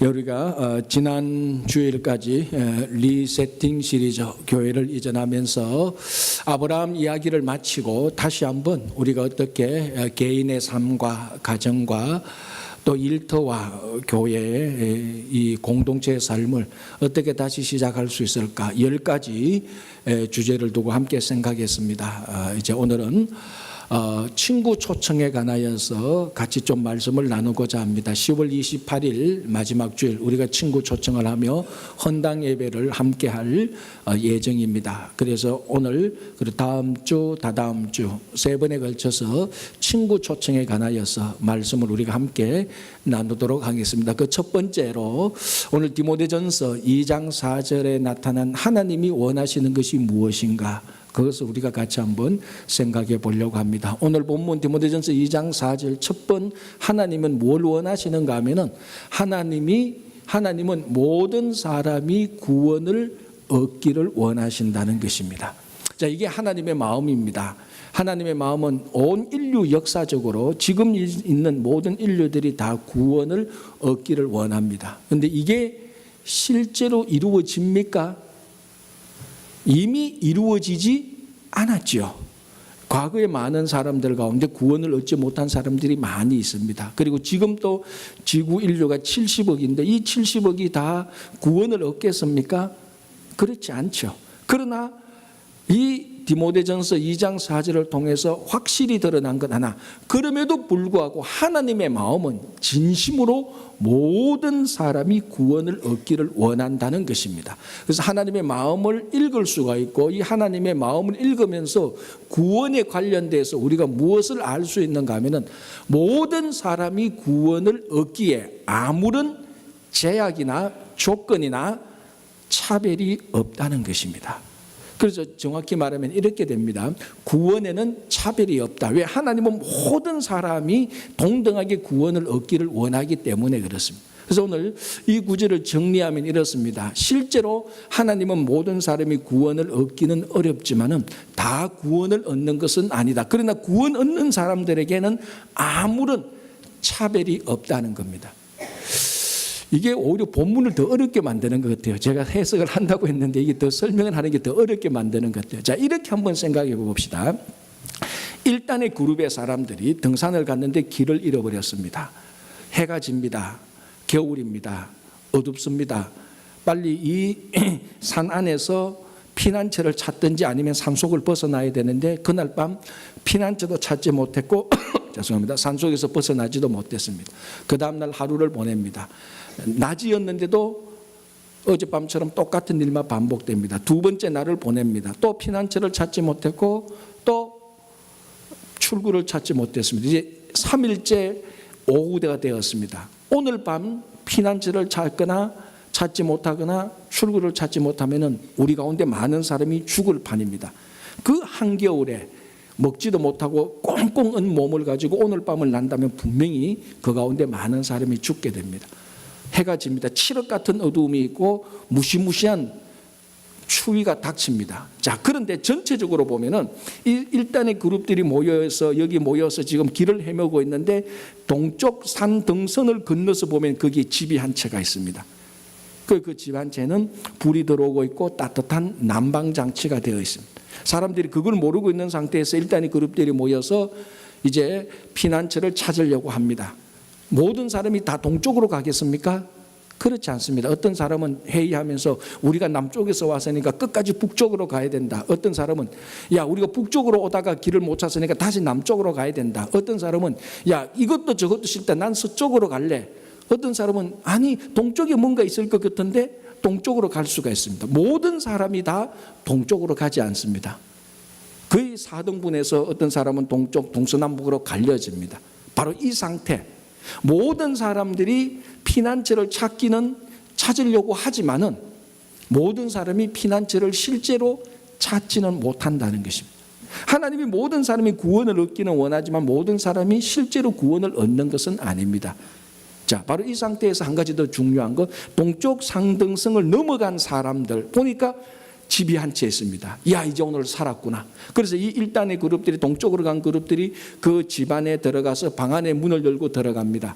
우리가 지난 주일까지 리세팅 시리즈 교회를 이전하면서 아브라함 이야기를 마치고 다시 한번 우리가 어떻게 개인의 삶과 가정과 또 일터와 교회의 이 공동체의 삶을 어떻게 다시 시작할 수 있을까 10가지 주제를 두고 함께 생각했습니다. 이제 오늘은 친구 초청에 관하여서 같이 좀 말씀을 나누고자 합니다. 10월 28일 마지막 주일 우리가 친구 초청을 하며 헌당 예배를 함께 할 예정입니다. 그래서 오늘 그리고 다음 주, 다다음 주 세 번에 걸쳐서 친구 초청에 관하여서 말씀을 우리가 함께 나누도록 하겠습니다. 그 첫 번째로 오늘 디모데전서 2장 4절에 나타난 하나님이 원하시는 것이 무엇인가, 그것을 우리가 같이 한번 생각해 보려고 합니다. 오늘 본문 디모데전서 2장 4절 첫 번 하나님은 뭘 원하시는가 하면은 하나님은 모든 사람이 구원을 얻기를 원하신다는 것입니다. 자, 이게 하나님의 마음입니다. 하나님의 마음은 온 인류 역사적으로 지금 있는 모든 인류들이 다 구원을 얻기를 원합니다. 그런데 이게 실제로 이루어집니까? 이미 이루어지지 않았죠. 과거에 많은 사람들 가운데 구원을 얻지 못한 사람들이 많이 있습니다. 그리고 지금 또 지구 인류가 70억인데 이 70억이 다 구원을 얻겠습니까? 그렇지 않죠. 그러나 이 디모데전서 2장 4절을 통해서 확실히 드러난 것 하나, 그럼에도 불구하고 하나님의 마음은 진심으로 모든 사람이 구원을 얻기를 원한다는 것입니다. 그래서 하나님의 마음을 읽을 수가 있고 이 하나님의 마음을 읽으면서 구원에 관련돼서 우리가 무엇을 알 수 있는가 하면은 모든 사람이 구원을 얻기에 아무런 제약이나 조건이나 차별이 없다는 것입니다. 그래서 정확히 말하면 이렇게 됩니다. 구원에는 차별이 없다. 왜? 하나님은 모든 사람이 동등하게 구원을 얻기를 원하기 때문에 그렇습니다. 그래서 오늘 이 구절을 정리하면 이렇습니다. 실제로 하나님은 모든 사람이 구원을 얻기는 어렵지만은 다 구원을 얻는 것은 아니다. 그러나 구원 얻는 사람들에게는 아무런 차별이 없다는 겁니다. 이게 오히려 본문을 더 어렵게 만드는 것 같아요. 제가 해석을 한다고 했는데 이게 더 설명을 하는 게 더 어렵게 만드는 것 같아요. 자, 이렇게 한번 생각해 봅시다. 일단의 그룹의 사람들이 등산을 갔는데 길을 잃어버렸습니다. 해가 집니다. 겨울입니다. 어둡습니다. 빨리 이 산 안에서 피난처를 찾든지 아니면 산속을 벗어나야 되는데 그날 밤 피난처도 찾지 못했고 죄송합니다. 산속에서 벗어나지도 못했습니다. 그 다음날 하루를 보냅니다. 낮이었는데도 어젯밤처럼 똑같은 일만 반복됩니다. 두 번째 날을 보냅니다. 또 피난처를 찾지 못했고 또 출구를 찾지 못했습니다. 이제 3일째 오후가 되었습니다. 오늘 밤 피난처를 찾지 못하거나 출구를 찾지 못하면 우리 가운데 많은 사람이 죽을 판입니다. 그 한겨울에 먹지도 못하고 꽁꽁 은 몸을 가지고 오늘 밤을 난다면 분명히 그 가운데 많은 사람이 죽게 됩니다. 해가 집니다. 칠흑 같은 어두움이 있고 무시무시한 추위가 닥칩니다. 자, 그런데 전체적으로 보면은 일단의 그룹들이 여기 모여서 지금 길을 헤매고 있는데 동쪽 산 등선을 건너서 보면 거기에 집이 한 채가 있습니다. 그 집 한 채는 불이 들어오고 있고 따뜻한 난방 장치가 되어 있습니다. 사람들이 그걸 모르고 있는 상태에서 일단의 그룹들이 모여서 이제 피난처를 찾으려고 합니다. 모든 사람이 다 동쪽으로 가겠습니까? 그렇지 않습니다. 어떤 사람은 회의하면서 우리가 남쪽에서 왔으니까 끝까지 북쪽으로 가야 된다. 어떤 사람은 야, 우리가 북쪽으로 오다가 길을 못 찾으니까 다시 남쪽으로 가야 된다. 어떤 사람은 야, 이것도 저것도 싫다. 난 서쪽으로 갈래. 어떤 사람은 아니, 동쪽에 뭔가 있을 것 같은데 동쪽으로 갈 수가 있습니다. 모든 사람이 다 동쪽으로 가지 않습니다. 거의 4등분해서 어떤 사람은 동쪽, 동서남북으로 갈려집니다. 바로 이 상태. 모든 사람들이 피난처를 찾으려고 하지만은 모든 사람이 피난처를 실제로 찾지는 못한다는 것입니다. 하나님이 모든 사람이 구원을 얻기는 원하지만 모든 사람이 실제로 구원을 얻는 것은 아닙니다. 자, 바로 이 상태에서 한 가지 더 중요한 것, 동쪽 상등성을 넘어간 사람들 보니까 집이 한 채 있습니다. 야, 이제 오늘 살았구나. 그래서 이 일단의 그룹들이 동쪽으로 간 그룹들이 그 집 안에 들어가서 방 안에 문을 열고 들어갑니다.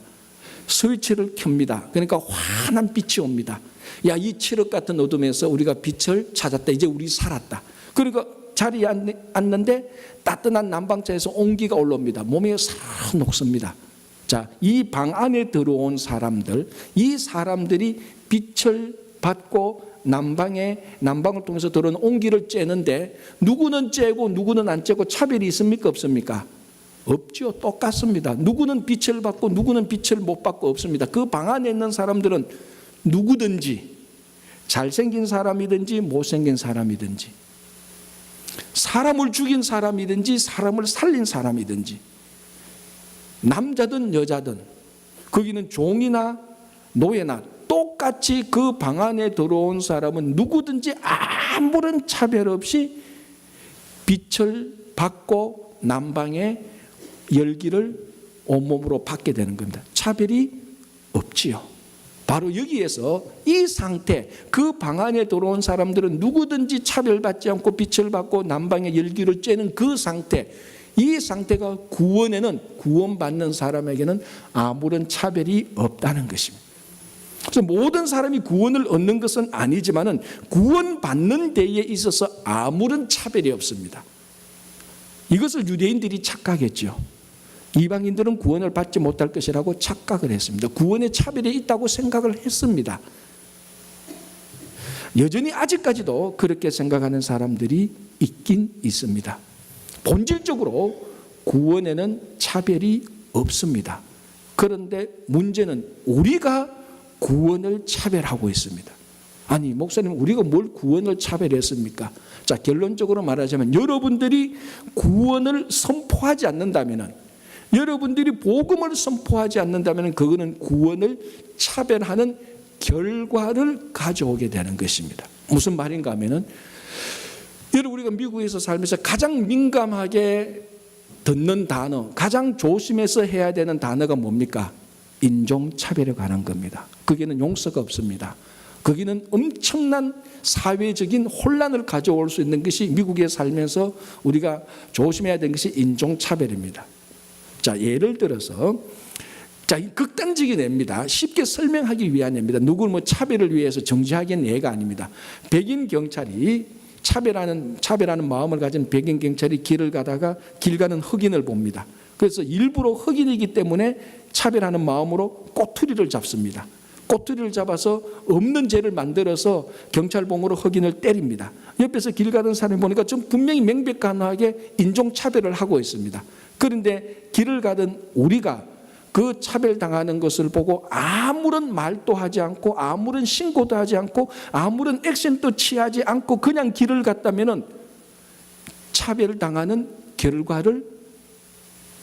스위치를 켭니다. 그러니까 환한 빛이 옵니다. 야, 이 칠흑 같은 어둠에서 우리가 빛을 찾았다. 이제 우리 살았다. 그러니까 자리에 앉는데 따뜻한 난방차에서 온기가 올라옵니다. 몸이 싹 녹습니다. 자, 이 방 안에 들어온 사람들, 이 사람들이 빛을 받고 난방을 통해서 들어온 온기를 쬐는데 누구는 쬐고 누구는 안 쬐고 차별이 있습니까? 없습니까? 없죠. 똑같습니다. 누구는 빛을 받고 누구는 빛을 못 받고 없습니다. 그 방 안에 있는 사람들은 누구든지 잘생긴 사람이든지 못생긴 사람이든지 사람을 죽인 사람이든지 사람을 살린 사람이든지 남자든 여자든 거기는 종이나 노예나 똑같이 그 방 안에 들어온 사람은 누구든지 아무런 차별 없이 빛을 받고 난방의 열기를 온몸으로 받게 되는 겁니다. 차별이 없지요. 바로 여기에서 이 상태, 그 방 안에 들어온 사람들은 누구든지 차별받지 않고 빛을 받고 난방의 열기를 쬐는 그 상태, 이 상태가 구원받는 사람에게는 아무런 차별이 없다는 것입니다. 그래서 모든 사람이 구원을 얻는 것은 아니지만은 구원받는 데에 있어서 아무런 차별이 없습니다. 이것을 유대인들이 착각했죠. 이방인들은 구원을 받지 못할 것이라고 착각을 했습니다. 구원의 차별이 있다고 생각을 했습니다. 여전히 아직까지도 그렇게 생각하는 사람들이 있긴 있습니다. 본질적으로 구원에는 차별이 없습니다. 그런데 문제는 우리가 구원을 차별하고 있습니다. 아니, 목사님, 우리가 뭘 구원을 차별했습니까? 자, 결론적으로 말하자면 여러분들이 구원을 선포하지 않는다면, 여러분들이 복음을 선포하지 않는다면 그거는 구원을 차별하는 결과를 가져오게 되는 것입니다. 무슨 말인가 하면은, 여러분, 우리가 미국에서 살면서 가장 민감하게 듣는 단어, 가장 조심해서 해야 되는 단어가 뭡니까? 인종차별에 관한 겁니다. 거기는 용서가 없습니다. 거기는 엄청난 사회적인 혼란을 가져올 수 있는 것이 미국에 살면서 우리가 조심해야 되는 것이 인종차별입니다. 자, 예를 들어서, 자, 극단적인 예입니다. 쉽게 설명하기 위한 예입니다. 누구를 뭐 차별을 위해서 정지하기엔 예가 아닙니다. 백인 경찰이 차별하는 마음을 가진 백인 경찰이 길을 가다가 길 가는 흑인을 봅니다. 그래서 일부러 흑인이기 때문에 차별하는 마음으로 꼬투리를 잡습니다. 꼬투리를 잡아서 없는 죄를 만들어서 경찰봉으로 흑인을 때립니다. 옆에서 길 가는 사람이 보니까 좀 분명히 명백하게 인종차별을 하고 있습니다. 그런데 길을 가던 우리가 그 차별당하는 것을 보고 아무런 말도 하지 않고 아무런 신고도 하지 않고 아무런 액션도 취하지 않고 그냥 길을 갔다면 차별당하는 결과를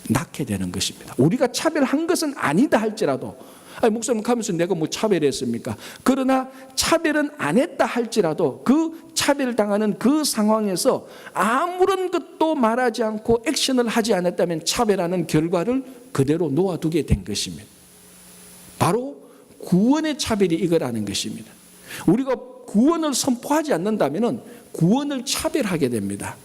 낳게 되는 것입니다. 우리가 차별한 것은 아니다 할지라도, 아니, 목사님 가면서 내가 뭐 차별했습니까? 그러나 차별은 안 했다 할지라도 그 차별당하는 그 상황에서 아무런 것도 말하지 않고 액션을 하지 않았다면 차별하는 결과를 그대로 놓아두게 된 것입니다. 바로 구원의 차별이 이거라는 것입니다. 우리가 구원을 선포하지 않는다면 구원을 차별하게 됩니다.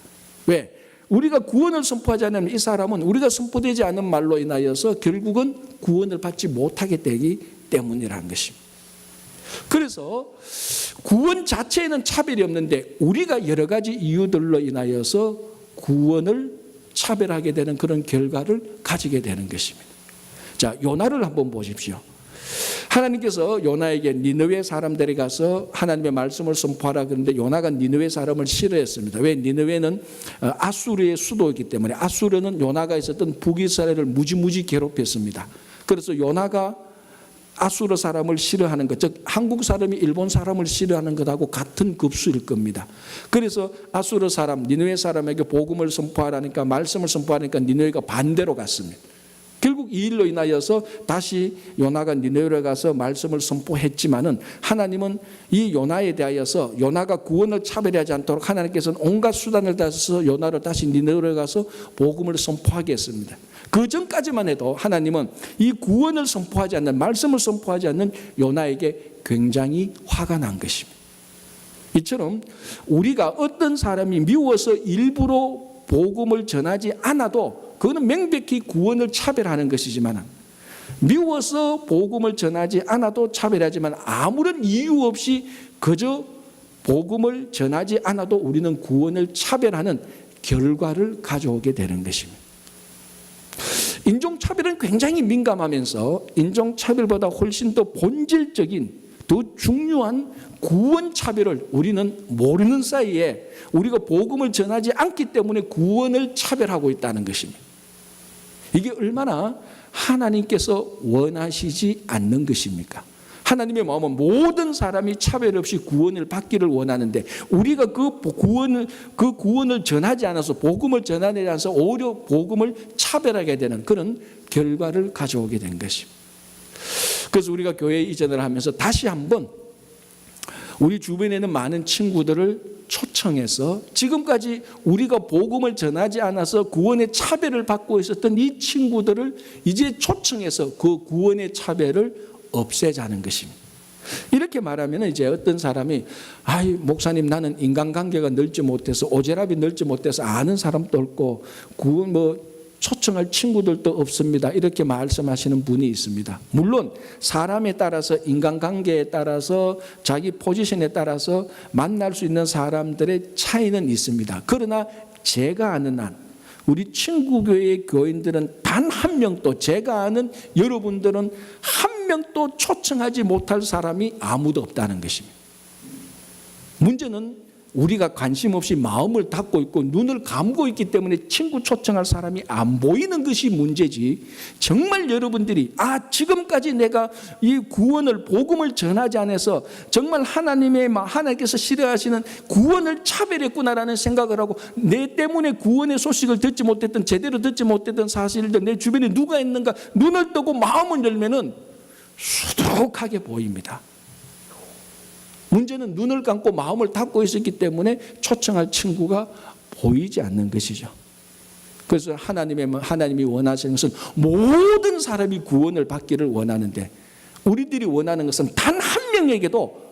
왜? 우리가 구원을 선포하지 않으면 이 사람은 우리가 선포되지 않은 말로 인하여서 결국은 구원을 받지 못하게 되기 때문이라는 것입니다. 그래서 구원 자체에는 차별이 없는데 우리가 여러 가지 이유들로 인하여서 구원을 차별하게 되는 그런 결과를 가지게 되는 것입니다. 자, 요나를 한번 보십시오. 하나님께서 요나에게 니느웨 사람들에 가서 하나님의 말씀을 선포하라 그러는데 요나가 니느웨 사람을 싫어했습니다. 왜? 니느웨는 아수르의 수도이기 때문에 아수르는 요나가 있었던 북이스라엘을 무지무지 괴롭혔습니다. 그래서 요나가 아수르 사람을 싫어하는 것, 즉 한국 사람이 일본 사람을 싫어하는 것하고 같은 급수일 겁니다. 그래서 아수르 사람, 니느웨 사람에게 복음을 선포하라니까, 말씀을 선포하니까 니느웨가 반대로 갔습니다. 결국 이 일로 인하여서 다시 요나가 니느웨에 가서 말씀을 선포했지만은 하나님은 이 요나에 대하여서 요나가 구원을 차별하지 않도록 하나님께서는 온갖 수단을 다해서 요나를 다시 니느웨에 가서 복음을 선포하게 했습니다. 그 전까지만 해도 하나님은 이 구원을 선포하지 않는, 말씀을 선포하지 않는 요나에게 굉장히 화가 난 것입니다. 이처럼 우리가 어떤 사람이 미워서 일부러 복음을 전하지 않아도 그거는 명백히 구원을 차별하는 것이지만 미워서 복음을 전하지 않아도 차별하지만 아무런 이유 없이 그저 복음을 전하지 않아도 우리는 구원을 차별하는 결과를 가져오게 되는 것입니다. 인종차별은 굉장히 민감하면서 인종차별보다 훨씬 더 본질적인, 더 중요한 구원차별을 우리는 모르는 사이에 우리가 복음을 전하지 않기 때문에 구원을 차별하고 있다는 것입니다. 이게 얼마나 하나님께서 원하시지 않는 것입니까? 하나님의 마음은 모든 사람이 차별 없이 구원을 받기를 원하는데 우리가 그 구원을 전하지 않아서, 복음을 전하지 않아서 오히려 복음을 차별하게 되는 그런 결과를 가져오게 된 것입니다. 그래서 우리가 교회 이전을 하면서 다시 한번 우리 주변에 있는 많은 친구들을 초청해서 지금까지 우리가 복음을 전하지 않아서 구원의 차별을 받고 있었던 이 친구들을 이제 초청해서 그 구원의 차별을 없애자는 것입니다. 이렇게 말하면 이제 어떤 사람이 목사님 나는 인간관계가 넓지 못해서, 오지랖이 넓지 못해서 아는 사람도 없고 구원 초청할 친구들도 없습니다, 이렇게 말씀하시는 분이 있습니다. 물론 사람에 따라서, 인간관계에 따라서, 자기 포지션에 따라서 만날 수 있는 사람들의 차이는 있습니다. 그러나 제가 아는 한 우리 친구교회의 교인들은 단 한 명도, 제가 아는 여러분들은 한 명도 초청하지 못할 사람이 아무도 없다는 것입니다. 문제는 우리가 관심 없이 마음을 닫고 있고 눈을 감고 있기 때문에 친구 초청할 사람이 안 보이는 것이 문제지, 정말 여러분들이 지금까지 내가 이 구원을, 복음을 전하지 않아서 정말 하나님께서 싫어하시는 구원을 차별했구나라는 생각을 하고 내 때문에 구원의 소식을 듣지 못했던, 제대로 듣지 못했던 사실들 내 주변에 누가 있는가 눈을 뜨고 마음을 열면은 수두룩하게 보입니다. 문제는 눈을 감고 마음을 닫고 있었기 때문에 초청할 친구가 보이지 않는 것이죠. 그래서 하나님이 원하시는 것은 모든 사람이 구원을 받기를 원하는데 우리들이 원하는 것은 단 한 명에게도,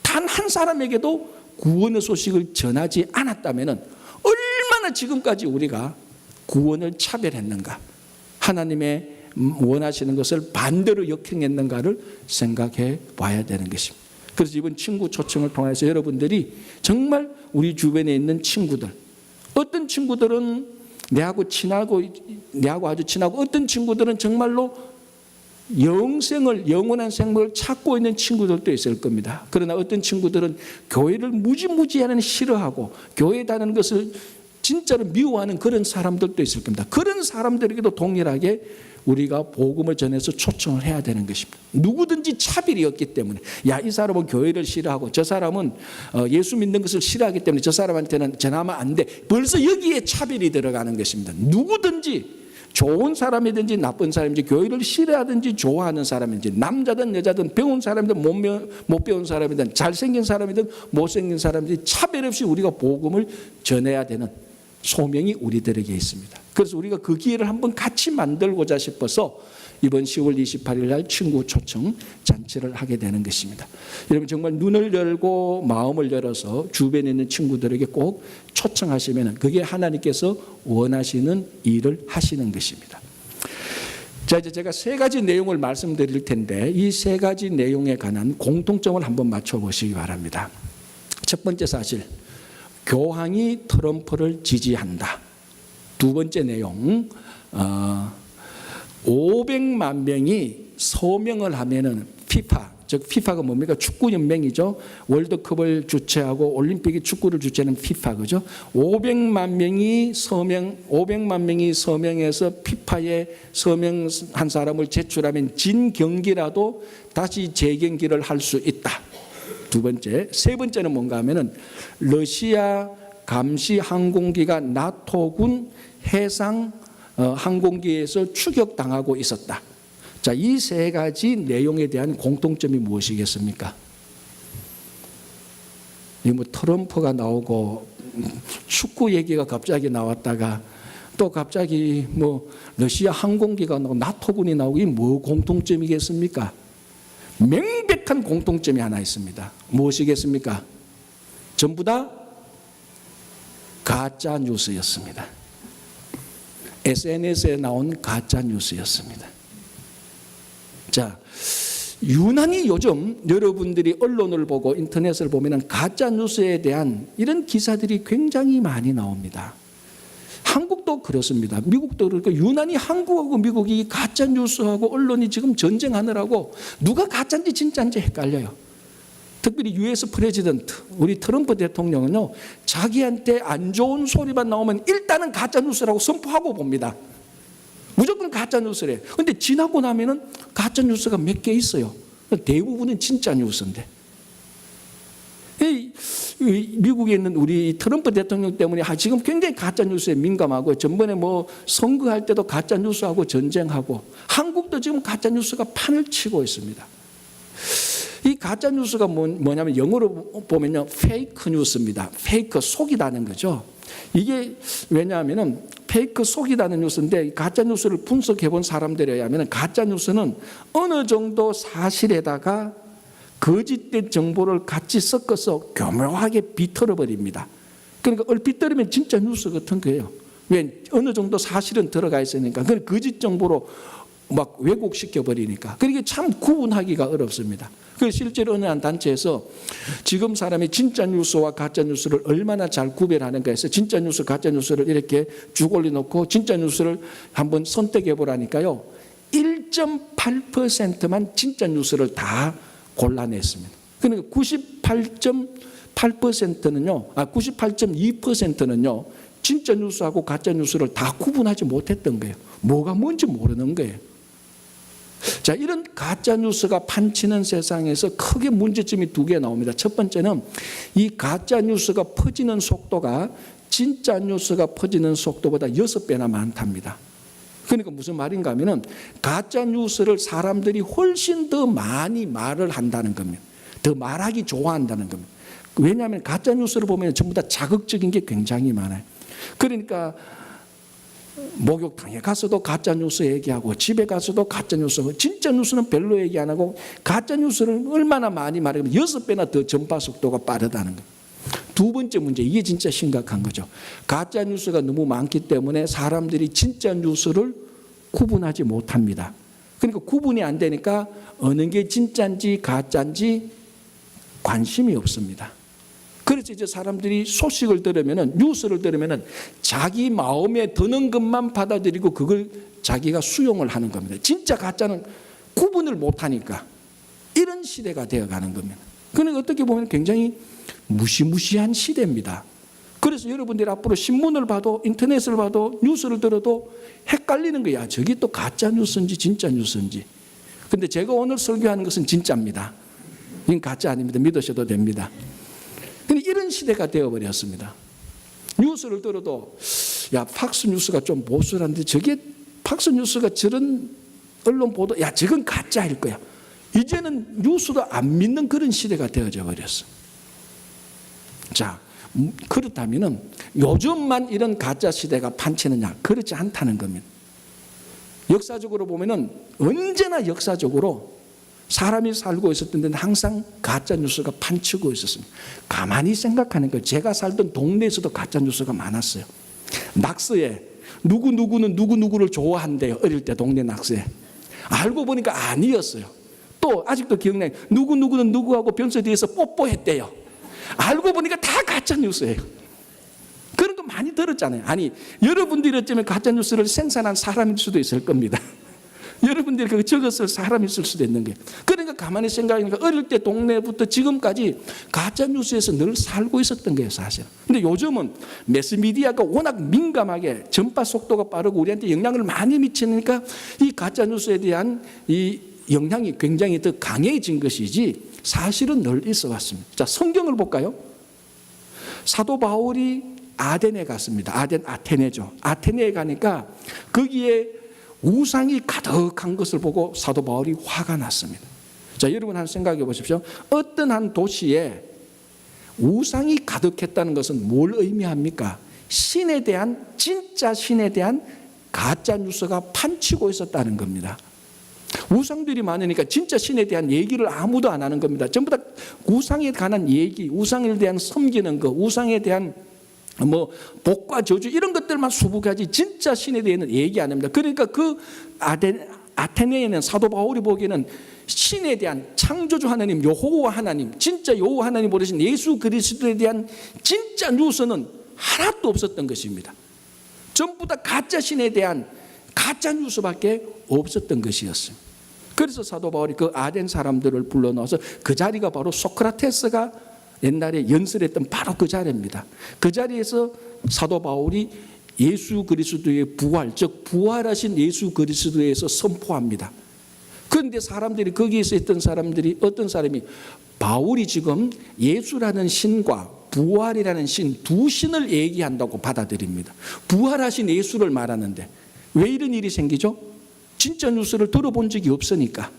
단 한 사람에게도 구원의 소식을 전하지 않았다면 얼마나 지금까지 우리가 구원을 차별했는가, 하나님의 원하시는 것을 반대로 역행했는가를 생각해 봐야 되는 것입니다. 그래서 이번 친구 초청을 통해서 여러분들이 정말 우리 주변에 있는 친구들, 어떤 친구들은 내하고 아주 친하고 어떤 친구들은 정말로 영원한 생명을 찾고 있는 친구들도 있을 겁니다. 그러나 어떤 친구들은 교회를 무지무지하는 싫어하고 교회에 다니는 것을 진짜로 미워하는 그런 사람들도 있을 겁니다. 그런 사람들에게도 동일하게 우리가 복음을 전해서 초청을 해야 되는 것입니다. 누구든지 차별이 없기 때문에 이 사람은 교회를 싫어하고 저 사람은 예수 믿는 것을 싫어하기 때문에 저 사람한테는 전하면 안 돼. 벌써 여기에 차별이 들어가는 것입니다. 누구든지 좋은 사람이든지 나쁜 사람인지, 교회를 싫어하든지 좋아하는 사람인지, 남자든 여자든, 배운 사람이든 못 배운 사람이든, 잘생긴 사람이든 못생긴 사람이든 차별 없이 우리가 복음을 전해야 되는 소명이 우리들에게 있습니다. 그래서 우리가 그 기회를 한번 같이 만들고자 싶어서 이번 10월 28일 날 친구 초청 잔치를 하게 되는 것입니다. 여러분 정말 눈을 열고 마음을 열어서 주변에 있는 친구들에게 꼭 초청하시면 그게 하나님께서 원하시는 일을 하시는 것입니다. 자, 이제 제가 세 가지 내용을 말씀드릴 텐데 이 세 가지 내용에 관한 공통점을 한번 맞춰보시기 바랍니다. 첫 번째 사실, 교황이 트럼프를 지지한다. 두 번째 내용, 500만 명이 서명을 하면은 피파, 즉 피파가 뭡니까? 축구 연맹이죠. 월드컵을 주최하고 올림픽이 축구를 주최하는 피파, 그죠? 500만 명이 서명해서 피파에 서명한 사람을 제출하면 진 경기라도 다시 재경기를 할 수 있다. 두 번째, 세 번째는 뭔가 하면은 러시아 감시 항공기가 나토군 해상 항공기에서 추격당하고 있었다. 자, 이 세 가지 내용에 대한 공통점이 무엇이겠습니까? 트럼프가 나오고 축구 얘기가 갑자기 나왔다가 또 갑자기 러시아 항공기가 나오고 나토군이 나오고 이 공통점이겠습니까? 명백한 공통점이 하나 있습니다. 무엇이겠습니까? 전부 다 가짜 뉴스였습니다. SNS에 나온 가짜 뉴스였습니다. 자, 유난히 요즘 여러분들이 언론을 보고 인터넷을 보면 가짜 뉴스에 대한 이런 기사들이 굉장히 많이 나옵니다. 한국도 그렇습니다. 미국도 그렇고 유난히 한국하고 미국이 가짜 뉴스하고 언론이 지금 전쟁하느라고 누가 가짜인지 진짜인지 헷갈려요. 특별히 US 프레지던트, 우리 트럼프 대통령은요, 자기한테 안 좋은 소리만 나오면 일단은 가짜 뉴스라고 선포하고 봅니다. 무조건 가짜 뉴스래. 근데 지나고 나면은 가짜 뉴스가 몇 개 있어요. 대부분은 진짜 뉴스인데. 미국에 있는 우리 트럼프 대통령 때문에 지금 굉장히 가짜 뉴스에 민감하고, 전번에 뭐 선거할 때도 가짜 뉴스하고 전쟁하고, 한국도 지금 가짜 뉴스가 판을 치고 있습니다. 이 가짜 뉴스가 뭐냐면 영어로 보면요, 페이크 뉴스입니다. 페이크, 속이다는 거죠. 이게 왜냐하면은 페이크, 속이다는 뉴스인데, 가짜 뉴스를 분석해 본 사람들에 의하면 가짜 뉴스는 어느 정도 사실에다가 거짓된 정보를 같이 섞어서 교묘하게 비틀어 버립니다. 그러니까 얼핏 들으면 진짜 뉴스 같은 거예요. 왜? 어느 정도 사실은 들어가 있으니까. 그걸 거짓 정보로 막 왜곡시켜 버리니까. 그러니까 참 구분하기가 어렵습니다. 그래서 실제로 어느 한 단체에서 지금 사람이 진짜 뉴스와 가짜 뉴스를 얼마나 잘 구별하는가 해서 진짜 뉴스, 가짜 뉴스를 이렇게 쭉 올려놓고 진짜 뉴스를 한번 선택해 보라니까요, 1.8%만 진짜 뉴스를 다 골라냈습니다. 그러니까 98.8%는요, 98.2%는요, 진짜 뉴스하고 가짜 뉴스를 다 구분하지 못했던 거예요. 뭐가 뭔지 모르는 거예요. 자, 이런 가짜 뉴스가 판치는 세상에서 크게 문제점이 두 개 나옵니다. 첫 번째는 이 가짜 뉴스가 퍼지는 속도가 진짜 뉴스가 퍼지는 속도보다 6배나 많답니다. 그러니까 무슨 말인가 하면은 가짜 뉴스를 사람들이 훨씬 더 많이 말을 한다는 겁니다. 더 말하기 좋아한다는 겁니다. 왜냐하면 가짜 뉴스를 보면 전부 다 자극적인 게 굉장히 많아요. 그러니까 목욕탕에 가서도 가짜 뉴스 얘기하고, 집에 가서도 가짜 뉴스, 진짜 뉴스는 별로 얘기 안 하고, 가짜 뉴스를 얼마나 많이 말하면 6배나 더 전파 속도가 빠르다는 거예요. 두 번째 문제, 이게 진짜 심각한 거죠. 가짜 뉴스가 너무 많기 때문에 사람들이 진짜 뉴스를 구분하지 못합니다. 그러니까 구분이 안 되니까 어느 게 진짜인지 가짜인지 관심이 없습니다. 그래서 이제 사람들이 소식을 들으면은, 뉴스를 들으면은 자기 마음에 드는 것만 받아들이고 그걸 자기가 수용을 하는 겁니다. 진짜 가짜는 구분을 못하니까 이런 시대가 되어가는 겁니다. 그러니까 어떻게 보면 굉장히 무시무시한 시대입니다. 그래서 여러분들이 앞으로 신문을 봐도, 인터넷을 봐도, 뉴스를 들어도 헷갈리는 거야. 저기 또 가짜 뉴스인지 진짜 뉴스인지. 근데 제가 오늘 설교하는 것은 진짜입니다. 이건 가짜 아닙니다. 믿으셔도 됩니다. 근데 이런 시대가 되어버렸습니다. 뉴스를 들어도, 야, 팍스뉴스가 좀 보수란데 저게 팍스뉴스가 저런 언론 보도, 야, 저건 가짜일 거야. 이제는 뉴스도 안 믿는 그런 시대가 되어져 버렸어. 자, 그렇다면은 요즘만 이런 가짜 시대가 판치느냐? 그렇지 않다는 겁니다. 역사적으로 보면은 언제나 역사적으로 사람이 살고 있었던 데는 항상 가짜 뉴스가 판치고 있었습니다. 가만히 생각하는 거예요. 제가 살던 동네에서도 가짜 뉴스가 많았어요. 낙서에 누구누구는 누구누구를 좋아한대요. 어릴 때 동네 낙서에. 알고 보니까 아니었어요. 또 아직도 기억나요. 누구누구는 누구하고 변소 뒤에서 뽀뽀했대요. 알고 보니까 다 가짜 뉴스예요. 그런 거 많이 들었잖아요. 아니, 여러분들이 어쩌면 가짜 뉴스를 생산한 사람일 수도 있을 겁니다. 여러분들이 그거 적었을 사람이 있을 수도 있는 거예요. 그러니까 가만히 생각하니까 어릴 때 동네부터 지금까지 가짜 뉴스에서 늘 살고 있었던 거예요, 사실. 근데 요즘은 매스미디어가 워낙 민감하게 전파 속도가 빠르고 우리한테 영향을 많이 미치니까 이 가짜 뉴스에 대한 이 영향이 굉장히 더 강해진 것이지 사실은 늘 있어 왔습니다. 자, 성경을 볼까요? 사도 바울이 아덴에 갔습니다. 아테네죠. 아테네에 가니까 거기에 우상이 가득한 것을 보고 사도 바울이 화가 났습니다. 자, 여러분 한번 생각해 보십시오. 어떤 한 도시에 우상이 가득했다는 것은 뭘 의미합니까? 신에 대한, 진짜 신에 대한 가짜 뉴스가 판치고 있었다는 겁니다. 우상들이 많으니까 진짜 신에 대한 얘기를 아무도 안 하는 겁니다. 전부 다 우상에 관한 얘기, 우상에 대한 섬기는 것, 우상에 대한 뭐 복과 저주 이런 것들만 수북하지 진짜 신에 대해서는 얘기 안 합니다. 그러니까 그 아테네에는 사도 바울이 보기에는 신에 대한 창조주 하나님, 여호와 하나님, 진짜 여호와 하나님 보내신 예수 그리스도에 대한 진짜 뉴스는 하나도 없었던 것입니다. 전부 다 가짜 신에 대한 가짜 뉴스밖에 없었던 것이었습니다. 그래서 사도 바울이 그 아덴 사람들을 불러넣어서 그 자리가 바로 소크라테스가 옛날에 연설했던 바로 그 자리입니다. 그 자리에서 사도 바울이 예수 그리스도의 부활, 즉 부활하신 예수 그리스도에서 선포합니다. 그런데 사람들이 거기에서 있던 사람들이 어떤 사람이 바울이 지금 예수라는 신과 부활이라는 신, 두 신을 얘기한다고 받아들입니다. 부활하신 예수를 말하는데 왜 이런 일이 생기죠? 진짜 뉴스를 들어본 적이 없으니까.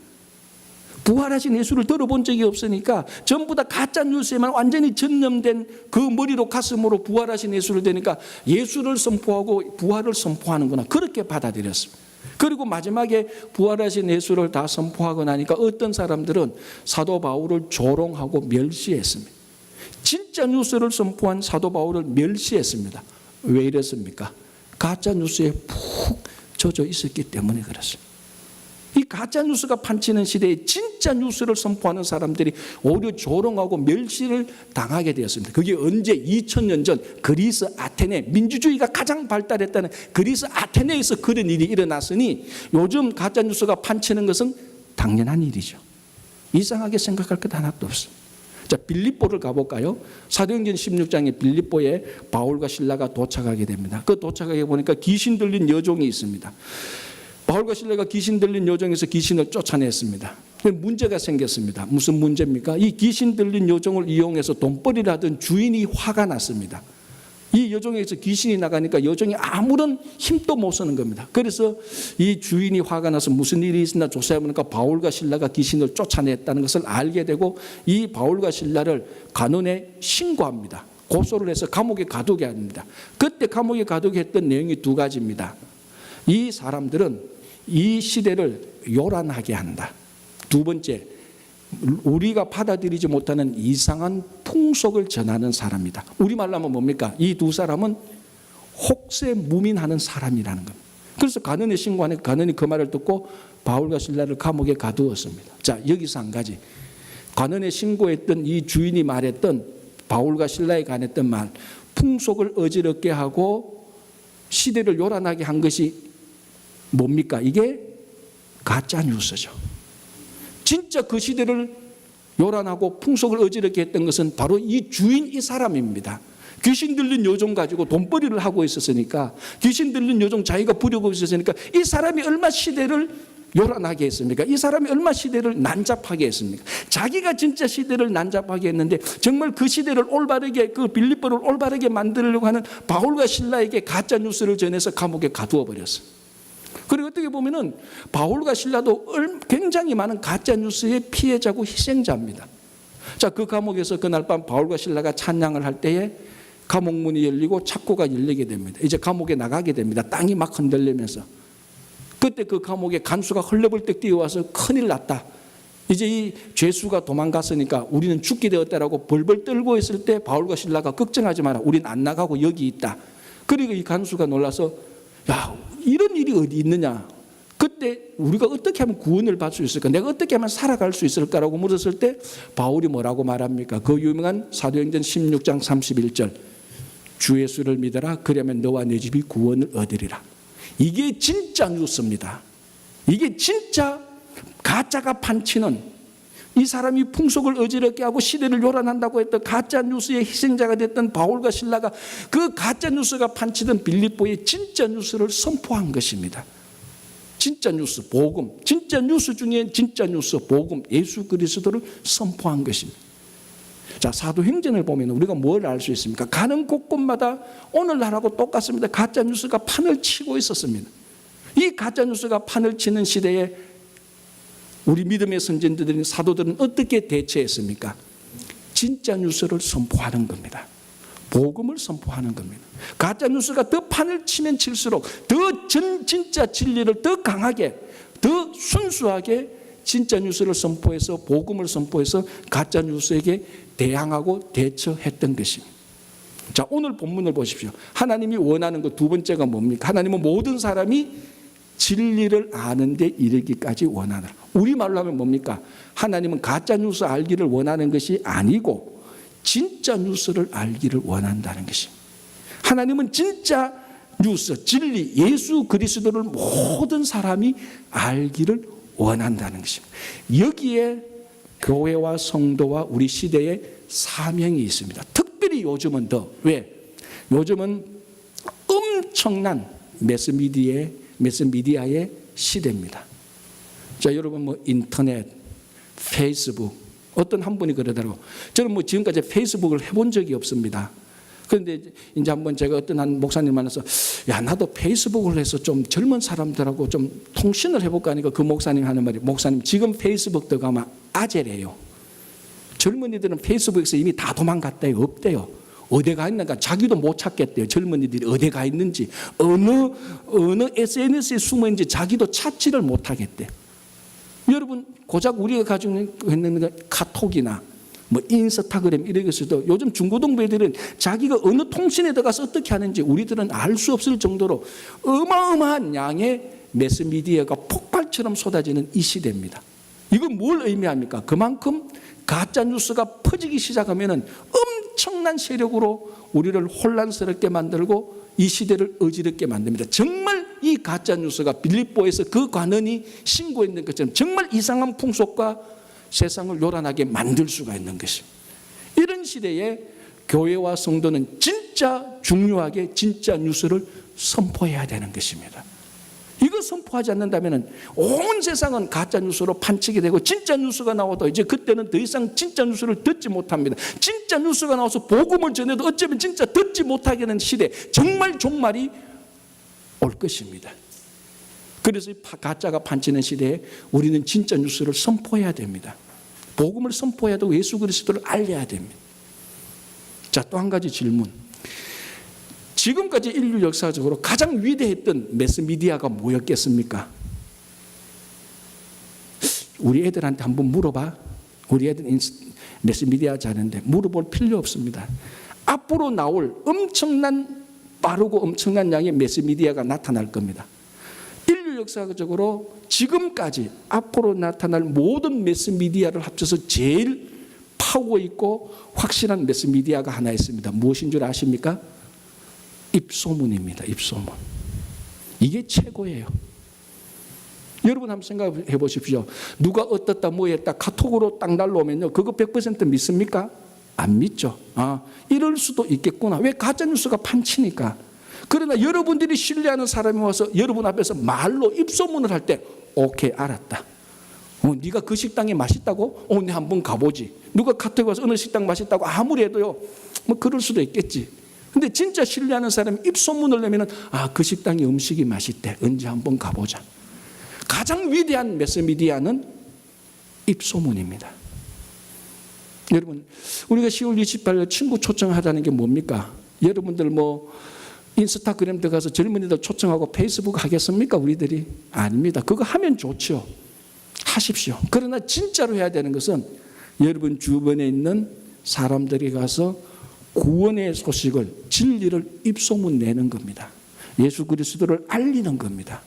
부활하신 예수를 들어본 적이 없으니까 전부 다 가짜 뉴스에만 완전히 전념된 그 머리로 가슴으로 부활하신 예수를 되니까 예수를 선포하고 부활을 선포하는구나, 그렇게 받아들였습니다. 그리고 마지막에 부활하신 예수를 다 선포하고 나니까 어떤 사람들은 사도 바울을 조롱하고 멸시했습니다. 진짜 뉴스를 선포한 사도 바울을 멸시했습니다. 왜 이랬습니까? 가짜 뉴스에 푹 젖어 있었기 때문에 그렇습니다. 이 가짜 뉴스가 판치는 시대에 진짜 뉴스를 선포하는 사람들이 오히려 조롱하고 멸시를 당하게 되었습니다. 그게 언제? 2000년 전 그리스 아테네, 민주주의가 가장 발달했다는 그리스 아테네에서 그런 일이 일어났으니 요즘 가짜 뉴스가 판치는 것은 당연한 일이죠. 이상하게 생각할 것 하나도 없습니다. 자, 빌립보를 가볼까요? 사도행전 16장에 빌립보에 바울과 실라가 도착하게 됩니다. 그 도착하게 보니까 귀신 들린 여종이 있습니다. 바울과 실라가 귀신 들린 여종에서 귀신을 쫓아냈습니다. 문제가 생겼습니다. 무슨 문제입니까? 이 귀신 들린 여종을 이용해서 돈벌이를 하던 주인이 화가 났습니다. 이 여종에서 귀신이 나가니까 여종이 아무런 힘도 못 쓰는 겁니다. 그래서 이 주인이 화가 나서 무슨 일이 있었나 조사해보니까 바울과 실라가 귀신을 쫓아냈다는 것을 알게 되고 이 바울과 실라를 간원에 신고합니다. 고소를 해서 감옥에 가두게 합니다. 그때 감옥에 가두게 했던 내용이 두 가지입니다. 이 사람들은 이 시대를 요란하게 한다. 두 번째, 우리가 받아들이지 못하는 이상한 풍속을 전하는 사람이다. 우리말로 하면 뭡니까? 이 두 사람은 혹세무민하는 사람이라는 겁니다. 그래서 간원에 신고하니 간원이 그 말을 듣고 바울과 실라를 감옥에 가두었습니다. 자, 여기서 한 가지. 간원에 신고했던 이 주인이 말했던 바울과 실라에 관했던 말, 풍속을 어지럽게 하고 시대를 요란하게 한 것이 뭡니까? 이게 가짜 뉴스죠. 진짜 그 시대를 요란하고 풍속을 어지럽게 했던 것은 바로 이 주인 이 사람입니다. 귀신 들린 여종 가지고 돈벌이를 하고 있었으니까, 귀신 들린 여종 자기가 부리고 있었으니까 이 사람이 얼마 시대를 요란하게 했습니까? 이 사람이 얼마 시대를 난잡하게 했습니까? 자기가 진짜 시대를 난잡하게 했는데 정말 그 시대를 올바르게, 그 빌립보를 올바르게 만들려고 하는 바울과 실라에게 가짜 뉴스를 전해서 감옥에 가두어 버렸어요. 그리고 어떻게 보면은 바울과 실라도 굉장히 많은 가짜 뉴스의 피해자고 희생자입니다. 자, 그 감옥에서 그날 밤 바울과 실라가 찬양을 할 때에 감옥 문이 열리고 창고가 열리게 됩니다. 이제 감옥에 나가게 됩니다. 땅이 막 흔들리면서. 그때 그 감옥에 간수가 헐레벌떡 뛰어와서 큰일 났다. 이제 이 죄수가 도망갔으니까 우리는 죽게 되었다라고 벌벌 떨고 있을 때 바울과 실라가 걱정하지 마라. 우린 안 나가고 여기 있다. 그리고 이 간수가 놀라서 야, 이런 일이 어디 있느냐. 그때 우리가 어떻게 하면 구원을 받을 수 있을까? 내가 어떻게 하면 살아갈 수 있을까라고 물었을 때 바울이 뭐라고 말합니까? 그 유명한 사도행전 16장 31절. 주 예수를 믿어라. 그러면 너와 네 집이 구원을 얻으리라. 이게 진짜 뉴스입니다. 이게 진짜 가짜가 판치는, 이 사람이 풍속을 어지럽게 하고 시대를 요란한다고 했던 가짜 뉴스의 희생자가 됐던 바울과 실라가 그 가짜 뉴스가 판치던 빌립보의 진짜 뉴스를 선포한 것입니다. 진짜 뉴스, 복음, 진짜 뉴스 중에 진짜 뉴스, 복음, 예수 그리스도를 선포한 것입니다. 자, 사도행전을 보면 우리가 뭘 알 수 있습니까? 가는 곳곳마다 오늘날하고 똑같습니다. 가짜 뉴스가 판을 치고 있었습니다. 이 가짜 뉴스가 판을 치는 시대에 우리 믿음의 선진들인 사도들은 어떻게 대처했습니까? 진짜 뉴스를 선포하는 겁니다. 복음을 선포하는 겁니다. 가짜 뉴스가 더 판을 치면 칠수록 더 진짜 진리를 더 강하게, 더 순수하게 진짜 뉴스를 선포해서, 복음을 선포해서 가짜 뉴스에게 대항하고 대처했던 것입니다. 자, 오늘 본문을 보십시오. 하나님이 원하는 것 두 번째가 뭡니까? 하나님은 모든 사람이 진리를 아는 데 이르기까지 원하노라. 우리말로 하면 뭡니까? 하나님은 가짜 뉴스 알기를 원하는 것이 아니고 진짜 뉴스를 알기를 원한다는 것입니다. 하나님은 진짜 뉴스, 진리, 예수 그리스도를 모든 사람이 알기를 원한다는 것입니다. 여기에 교회와 성도와 우리 시대의 사명이 있습니다. 특별히 요즘은 더. 왜? 요즘은 엄청난 매스미디어의 시대입니다. 자, 여러분 인터넷, 페이스북, 어떤 한 분이 그러더라고. 저는 지금까지 페이스북을 해본 적이 없습니다. 그런데 이제 한번 제가 어떤 한 목사님 만나서 야, 나도 페이스북을 해서 좀 젊은 사람들하고 좀 통신을 해볼까 하니까 그 목사님 하는 말이, 목사님 지금 페이스북 들어가면 아재래요. 젊은이들은 페이스북에서 이미 다 도망갔대요. 없대요. 어디 가 있는가 자기도 못 찾겠대요. 젊은이들이 어디 가 있는지, 어느 SNS에 숨어 있는지 자기도 찾지를 못하겠대요. 여러분, 고작 우리가 가지고 있는 카톡이나 인스타그램 이런 것도 요즘 중고등부 애들은 자기가 어느 통신에 들어가서 어떻게 하는지 우리들은 알 수 없을 정도로 어마어마한 양의 매스미디어가 폭발처럼 쏟아지는 이 시대입니다. 이건 뭘 의미합니까? 그만큼 가짜뉴스가 퍼지기 시작하면 엄청난 세력으로 우리를 혼란스럽게 만들고 이 시대를 어지럽게 만듭니다. 정말 이 가짜뉴스가 빌립보에서 그 관원이 신고했는 것처럼 정말 이상한 풍속과 세상을 요란하게 만들 수가 있는 것입니다. 이런 시대에 교회와 성도는 진짜 중요하게 진짜 뉴스를 선포해야 되는 것입니다. 이거 선포하지 않는다면 온 세상은 가짜 뉴스로 판치게 되고 진짜 뉴스가 나와도 이제 그때는 더 이상 진짜 뉴스를 듣지 못합니다. 진짜 뉴스가 나와서 복음을 전해도 어쩌면 진짜 듣지 못하게 되는 시대, 정말 종말이 올 것입니다. 그래서 가짜가 판치는 시대에 우리는 진짜 뉴스를 선포해야 됩니다. 복음을 선포해야 되고 예수 그리스도를 알려야 됩니다. 자, 또 한 가지 질문. 지금까지 인류 역사적으로 가장 위대했던 매스미디어가 뭐였겠습니까? 우리 애들한테 한번 물어봐. 우리 애들 매스미디어 자는데 물어볼 필요 없습니다. 앞으로 나올 엄청난 빠르고 엄청난 양의 매스미디어가 나타날 겁니다. 인류 역사적으로 지금까지 앞으로 나타날 모든 매스미디어를 합쳐서 제일 파워 있고 확실한 매스미디어가 하나 있습니다. 무엇인 줄 아십니까? 입소문입니다. 입소문. 이게 최고예요. 여러분 한번 생각해 보십시오. 누가 어떻다 뭐했다 카톡으로 딱 날라오면요, 그거 100% 믿습니까? 안 믿죠. 이럴 수도 있겠구나. 왜? 가짜뉴스가 판치니까. 그러나 여러분들이 신뢰하는 사람이 와서 여러분 앞에서 말로 입소문을 할 때 오케이, 알았다. 네가 그 식당이 맛있다고? 네 한번 가보지. 누가 카톡에 와서 어느 식당 맛있다고 아무리 해도요, 그럴 수도 있겠지. 근데 진짜 신뢰하는 사람이 입소문을 내면은 그 식당의 음식이 맛있대. 언제 한번 가보자. 가장 위대한 매스미디어는 입소문입니다. 여러분, 우리가 10월 28일 친구 초청하자는 게 뭡니까? 여러분들 인스타그램 들어가서 젊은이들 초청하고 페이스북 하겠습니까? 우리들이? 아닙니다. 그거 하면 좋죠. 하십시오. 그러나 진짜로 해야 되는 것은 여러분 주변에 있는 사람들이 가서 구원의 소식을, 진리를 입소문 내는 겁니다. 예수 그리스도를 알리는 겁니다.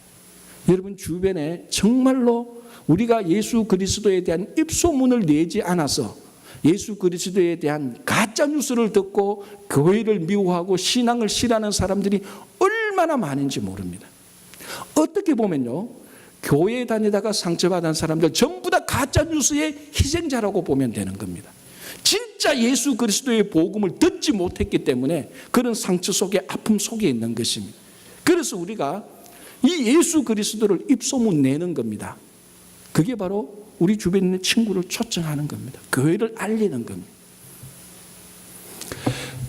여러분 주변에 정말로 우리가 예수 그리스도에 대한 입소문을 내지 않아서 예수 그리스도에 대한 가짜 뉴스를 듣고 교회를 미워하고 신앙을 싫어하는 사람들이 얼마나 많은지 모릅니다. 어떻게 보면요, 교회에 다니다가 상처받은 사람들 전부 다 가짜 뉴스의 희생자라고 보면 되는 겁니다. 진짜 예수 그리스도의 복음을 듣지 못했기 때문에 그런 상처 속에, 아픔 속에 있는 것입니다. 그래서 우리가 이 예수 그리스도를 입소문 내는 겁니다. 그게 바로 우리 주변에 있는 친구를 초청하는 겁니다. 교회를 알리는 겁니다.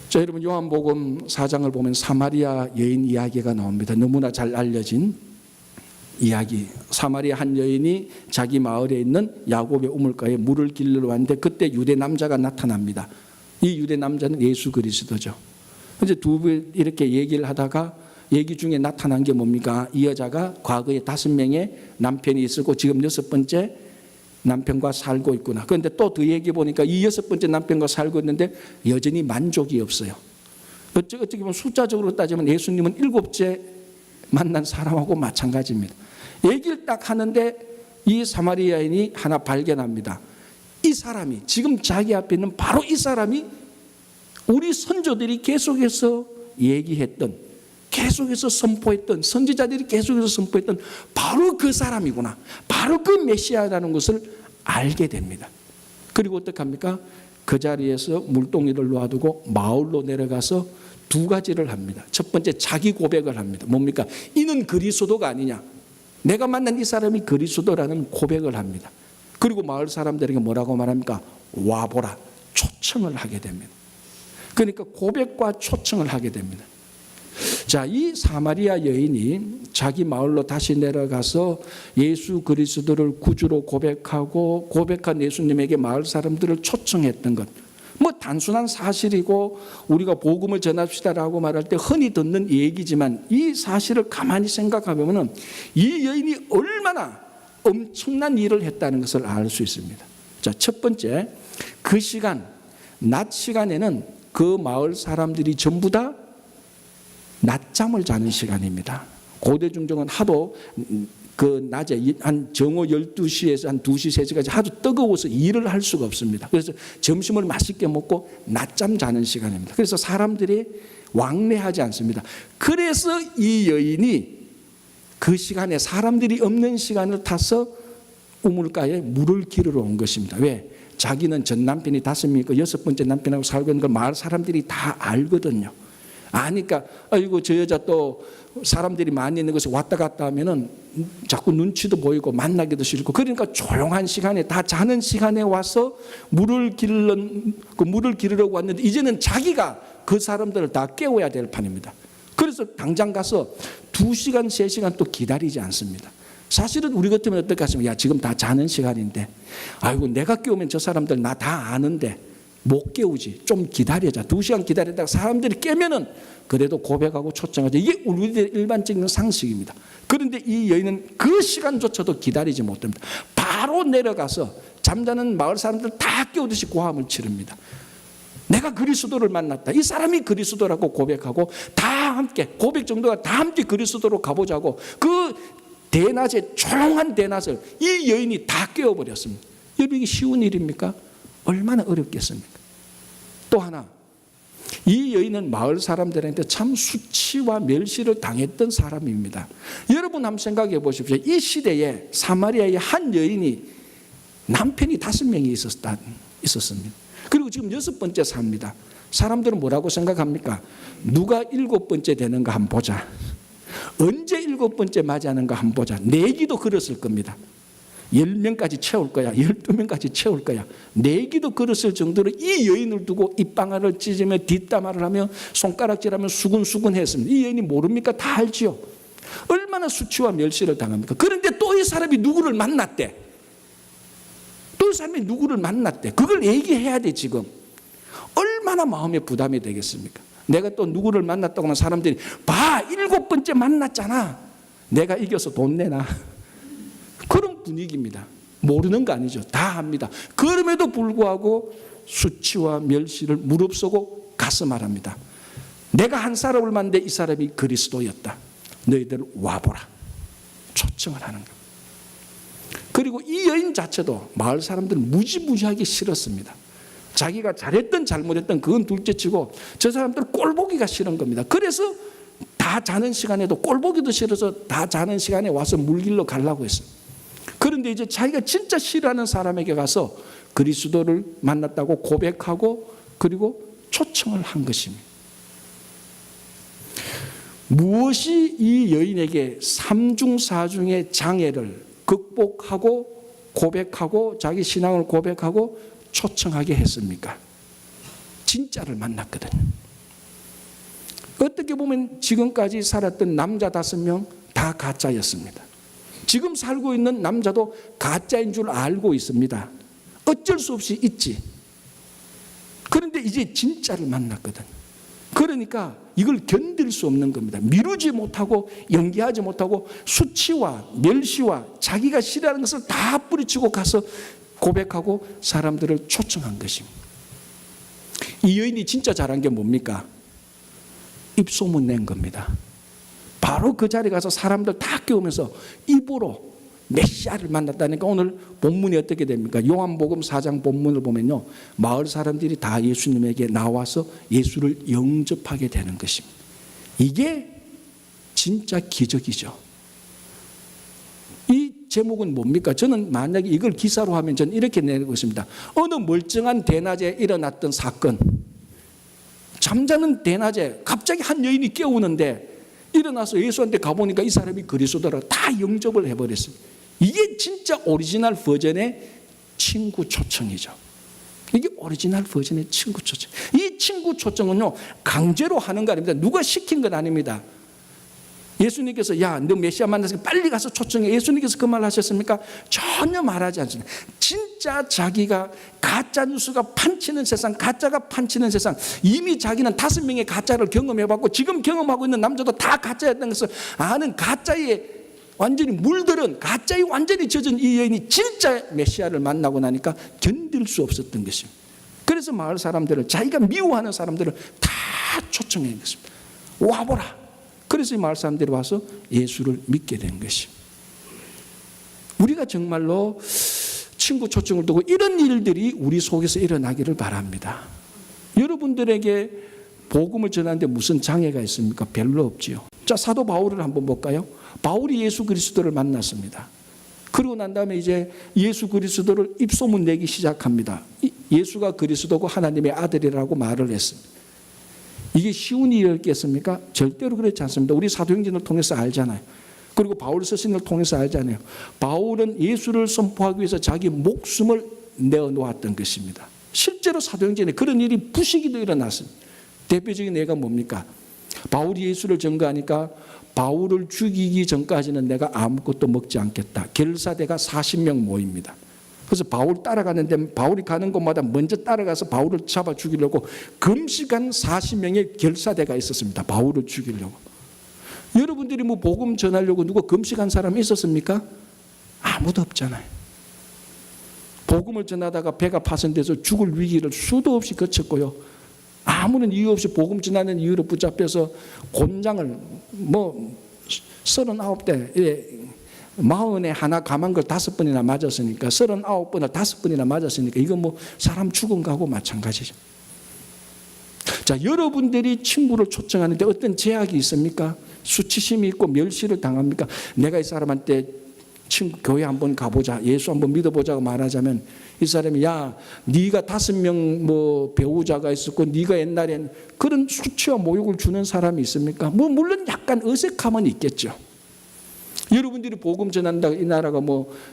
자, 여러분 요한복음 4장을 보면 사마리아 여인 이야기가 나옵니다. 너무나 잘 알려진 이야기. 사마리아 한 여인이 자기 마을에 있는 야곱의 우물가에 물을 길러 왔는데 그때 유대 남자가 나타납니다. 이 유대 남자는 예수 그리스도죠. 이제 두 분 이렇게 얘기를 하다가 얘기 중에 나타난 게 뭡니까? 이 여자가 과거에 5명의 남편이 있었고 지금 6번째 남편과 살고 있구나. 그런데 또 더 얘기해 보니까 이 6번째 남편과 살고 있는데 여전히 만족이 없어요. 어떻게 보면 숫자적으로 따지면 예수님은 7째 만난 사람하고 마찬가지입니다. 얘기를 딱 하는데 이 사마리아인이 하나 발견합니다. 이 사람이, 지금 자기 앞에 있는 바로 이 사람이 우리 선조들이 계속해서 얘기했던, 계속해서 선포했던, 선지자들이 계속해서 선포했던 바로 그 사람이구나, 바로 그 메시아라는 것을 알게 됩니다. 그리고 어떻게 합니까? 그 자리에서 물동이를 놔두고 마을로 내려가서 두 가지를 합니다. 첫 번째, 자기 고백을 합니다. 뭡니까? 이는 그리스도가 아니냐, 내가 만난 이 사람이 그리스도라는 고백을 합니다. 그리고 마을 사람들에게 뭐라고 말합니까? 와보라, 초청을 하게 됩니다. 그러니까 고백과 초청을 하게 됩니다. 자, 이 사마리아 여인이 자기 마을로 다시 내려가서 예수 그리스도를 구주로 고백하고, 고백한 예수님에게 마을 사람들을 초청했던 것, 뭐 단순한 사실이고 우리가 복음을 전합시다라고 말할 때 흔히 듣는 얘기지만, 이 사실을 가만히 생각하면 이 여인이 얼마나 엄청난 일을 했다는 것을 알 수 있습니다. 자, 첫 번째, 그 시간, 낮 시간에는 그 마을 사람들이 전부 다 낮잠을 자는 시간입니다. 고대 중종은 하도 그 낮에 한 정오 12시에서 한 2시, 3시까지 하도 뜨거워서 일을 할 수가 없습니다. 그래서 점심을 맛있게 먹고 낮잠 자는 시간입니다. 그래서 사람들이 왕래하지 않습니다. 그래서 이 여인이 그 시간에, 사람들이 없는 시간을 타서 우물가에 물을 기르러 온 것입니다. 왜? 자기는 전 남편이 5명 있고 6번째 남편하고 살고 있는 걸 마을 사람들이 다 알거든요. 아니까 아이고 저 여자 또 사람들이 많이 있는 곳에 왔다 갔다 하면은 자꾸 눈치도 보이고 만나기도 싫고, 그러니까 조용한 시간에, 다 자는 시간에 와서 물을 기르려고 왔는데 이제는 자기가 그 사람들을 다 깨워야 될 판입니다. 그래서 당장 가서 2시간, 3시간 또 기다리지 않습니다. 사실은 우리 같으면 어떻게 하시면, 야 지금 다 자는 시간인데, 아이고 내가 깨우면 저 사람들 나 다 아는데 못 깨우지, 좀 기다리자. 2시간 기다리다가 사람들이 깨면은 그래도 고백하고 초청하자. 이게 우리들의 일반적인 상식입니다. 그런데 이 여인은 그 시간조차도 기다리지 못합니다. 바로 내려가서 잠자는 마을 사람들 다 깨우듯이 고함을 치릅니다. 내가 그리스도를 만났다, 이 사람이 그리스도라고 고백하고, 다 함께, 고백 정도가 다 함께 그리스도로 가보자고 그 대낮에, 조용한 대낮을 이 여인이 다 깨워버렸습니다. 여러분, 이게 쉬운 일입니까? 얼마나 어렵겠습니까? 또 하나, 이 여인은 마을 사람들한테 참 수치와 멸시를 당했던 사람입니다. 여러분 한번 생각해 보십시오. 이 시대에 사마리아의 한 여인이 남편이 5명이 있었습니다. 그리고 지금 6번째 삽니다. 사람들은 뭐라고 생각합니까? 누가 7번째 되는가 한번 보자. 언제 7번째 맞이하는가 한번 보자. 내기도 그랬을 겁니다. 10명까지 채울 거야, 12명까지 채울 거야. 내기도 그랬을 정도로 이 여인을 두고 입방아를 찢으며 뒷담화를 하며 손가락질하며 수근수근했습니다. 이 여인이 모릅니까? 다 알지요. 얼마나 수치와 멸시를 당합니까? 그런데 또 이 사람이 누구를 만났대. 또 이 사람이 누구를 만났대. 그걸 얘기해야 돼. 지금 얼마나 마음에 부담이 되겠습니까? 내가 또 누구를 만났다고 하면 사람들이, 봐 7번째 만났잖아, 내가 이겨서 돈 내나, 그런 분위기입니다. 모르는 거 아니죠. 다 압니다. 그럼에도 불구하고 수치와 멸시를 무릅쓰고 가서 말합니다. 내가 한 사람을 만났는데 이 사람이 그리스도였다. 너희들 와보라. 초청을 하는 겁니다. 그리고 이 여인 자체도 마을 사람들은 무지무지하게 싫었습니다. 자기가 잘했든 잘못했든 그건 둘째치고 저 사람들 꼴보기가 싫은 겁니다. 그래서 다 자는 시간에도, 꼴보기도 싫어서 다 자는 시간에 와서 물길로 가려고 했어요. 그런데 이제 자기가 진짜 싫어하는 사람에게 가서 그리스도를 만났다고 고백하고, 그리고 초청을 한 것입니다. 무엇이 이 여인에게 3중4중의 장애를 극복하고 고백하고 자기 신앙을 고백하고 초청하게 했습니까? 진짜를 만났거든요. 어떻게 보면 지금까지 살았던 남자 5명 다 가짜였습니다. 지금 살고 있는 남자도 가짜인 줄 알고 있습니다. 어쩔 수 없이 있지. 그런데 이제 진짜를 만났거든. 그러니까 이걸 견딜 수 없는 겁니다. 미루지 못하고 연기하지 못하고 수치와 멸시와 자기가 싫어하는 것을 다 뿌리치고 가서 고백하고 사람들을 초청한 것입니다. 이 여인이 진짜 잘한 게 뭡니까? 입소문 낸 겁니다. 바로 그 자리에 가서 사람들 다 깨우면서 입으로 메시아를 만났다니까 오늘 본문이 어떻게 됩니까? 요한복음 4장 본문을 보면요, 마을 사람들이 다 예수님에게 나와서 예수를 영접하게 되는 것입니다. 이게 진짜 기적이죠. 이 제목은 뭡니까? 저는 만약에 이걸 기사로 하면 저는 이렇게 내고 있습니다. 어느 멀쩡한 대낮에 일어났던 사건, 잠자는 대낮에 갑자기 한 여인이 깨우는데 일어나서 예수한테 가보니까 이 사람이 그리스도라고 다 영접을 해버렸습니다. 이게 진짜 오리지널 버전의 친구 초청이죠. 이게 오리지널 버전의 친구 초청. 이 친구 초청은요, 강제로 하는 거 아닙니다. 누가 시킨 건 아닙니다. 예수님께서 야, 너 메시아 만나서 빨리 가서 초청해. 예수님께서 그 말 하셨습니까? 전혀 말하지 않습니다. 진짜 자기가 가짜 뉴스가 판치는 세상, 가짜가 판치는 세상, 이미 자기는 5명의 가짜를 경험해봤고 지금 경험하고 있는 남자도 다 가짜였다는 것을 아는 가짜에 완전히 물들은, 가짜에 완전히 젖은 이 여인이 진짜 메시아를 만나고 나니까 견딜 수 없었던 것입니다. 그래서 마을 사람들을, 자기가 미워하는 사람들을 다 초청해 것입니다. 와보라. 그래서 이 마을 사람들이 와서 예수를 믿게 된 것입니다. 우리가 정말로 친구 초청을 두고 이런 일들이 우리 속에서 일어나기를 바랍니다. 여러분들에게 복음을 전하는데 무슨 장애가 있습니까? 별로 없지요. 자, 사도 바울을 한번 볼까요? 바울이 예수 그리스도를 만났습니다. 그러고 난 다음에 이제 예수 그리스도를 입소문 내기 시작합니다. 예수가 그리스도고 하나님의 아들이라고 말을 했습니다. 이게 쉬운 일이었겠습니까? 절대로 그렇지 않습니다. 우리 사도행전을 통해서 알잖아요. 그리고 바울 서신을 통해서 알잖아요. 바울은 예수를 선포하기 위해서 자기 목숨을 내어놓았던 것입니다. 실제로 사도행전에 그런 일이 부시기도 일어났습니다. 대표적인 예가 뭡니까? 바울이 예수를 전거하니까 바울을 죽이기 전까지는 내가 아무것도 먹지 않겠다. 결사대가 40명 모입니다. 그래서 바울 따라가는데 바울이 가는 곳마다 먼저 따라가서 바울을 잡아 죽이려고 금식한 40명의 결사대가 있었습니다. 바울을 죽이려고. 여러분들이 뭐 복음 전하려고 누가 금식한 사람이 있었습니까? 아무도 없잖아요. 복음을 전하다가 배가 파손돼서 죽을 위기를 수도 없이 거쳤고요. 아무런 이유 없이 복음 전하는 이유로 붙잡혀서 곤장을 39대 40에 하나 감한 걸 5번이나 맞았으니까 39번을 5번이나 맞았으니까 이건 뭐 사람 죽은 거하고 마찬가지죠. 자, 여러분들이 친구를 초청하는데 어떤 제약이 있습니까? 수치심이 있고 멸시를 당합니까? 내가 이 사람한테 친구 교회 한번 가보자, 예수 한번 믿어보자고 말하자면 이 사람이 야, 네가 5명 배우자가 있었고 네가 옛날엔 그런 수치와 모욕을 주는 사람이 있습니까? 물론 약간 어색함은 있겠죠. 여러분들이 복음 전한다고 이 나라가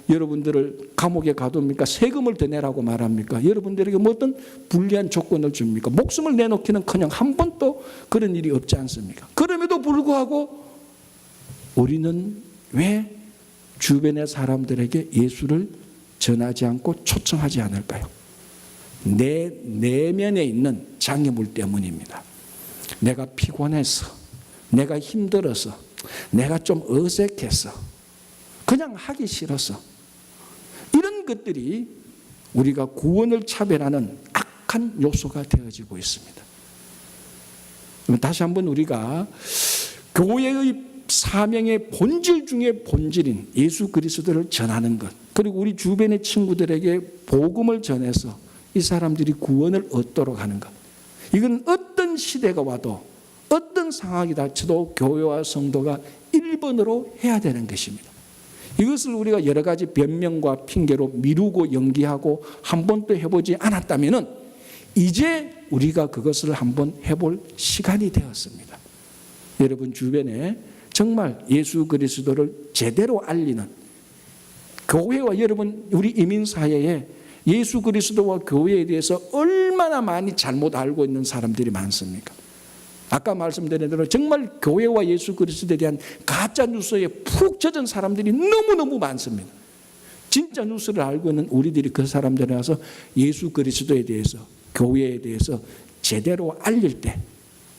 여러분들을 감옥에 가둡니까? 세금을 더 내라고 말합니까? 여러분들에게 어떤 불리한 조건을 줍니까? 목숨을 내놓기는커녕 한 번도 그런 일이 없지 않습니까? 그럼에도 불구하고 우리는 왜 주변의 사람들에게 예수를 전하지 않고 초청하지 않을까요? 내 내면에 있는 장애물 때문입니다. 내가 피곤해서, 내가 힘들어서, 내가 좀 어색해서, 그냥 하기 싫어서, 이런 것들이 우리가 구원을 차별하는 악한 요소가 되어지고 있습니다. 다시 한번 우리가 교회의 사명의 본질 중에 본질인 예수 그리스도를 전하는 것, 그리고 우리 주변의 친구들에게 복음을 전해서 이 사람들이 구원을 얻도록 하는 것, 이건 어떤 시대가 와도 어떤 상황이 닥쳐도 교회와 성도가 1번으로 해야 되는 것입니다. 이것을 우리가 여러 가지 변명과 핑계로 미루고 연기하고 한 번도 해보지 않았다면 이제 우리가 그것을 한번 해볼 시간이 되었습니다. 여러분 주변에 정말 예수 그리스도를 제대로 알리는 교회와 여러분 우리 이민사회에 예수 그리스도와 교회에 대해서 얼마나 많이 잘못 알고 있는 사람들이 많습니까? 아까 말씀드린 대로 정말 교회와 예수 그리스도에 대한 가짜 뉴스에 푹 젖은 사람들이 너무너무 많습니다. 진짜 뉴스를 알고 있는 우리들이 그 사람들에 와서 예수 그리스도에 대해서, 교회에 대해서 제대로 알릴 때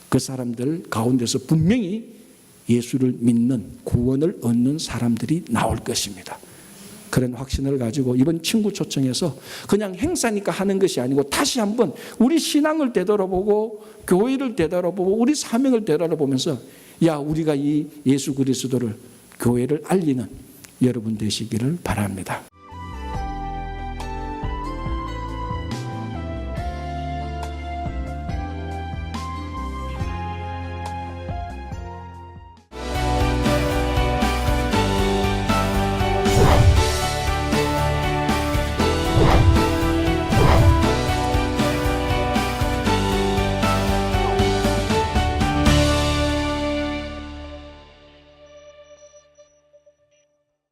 그 사람들 가운데서 분명히 예수를 믿는, 구원을 얻는 사람들이 나올 것입니다. 그런 확신을 가지고 이번 친구 초청해서 그냥 행사니까 하는 것이 아니고 다시 한번 우리 신앙을 되돌아보고 교회를 되돌아보고 우리 사명을 되돌아보면서 야, 우리가 이 예수 그리스도를 교회를 알리는 여러분 되시기를 바랍니다.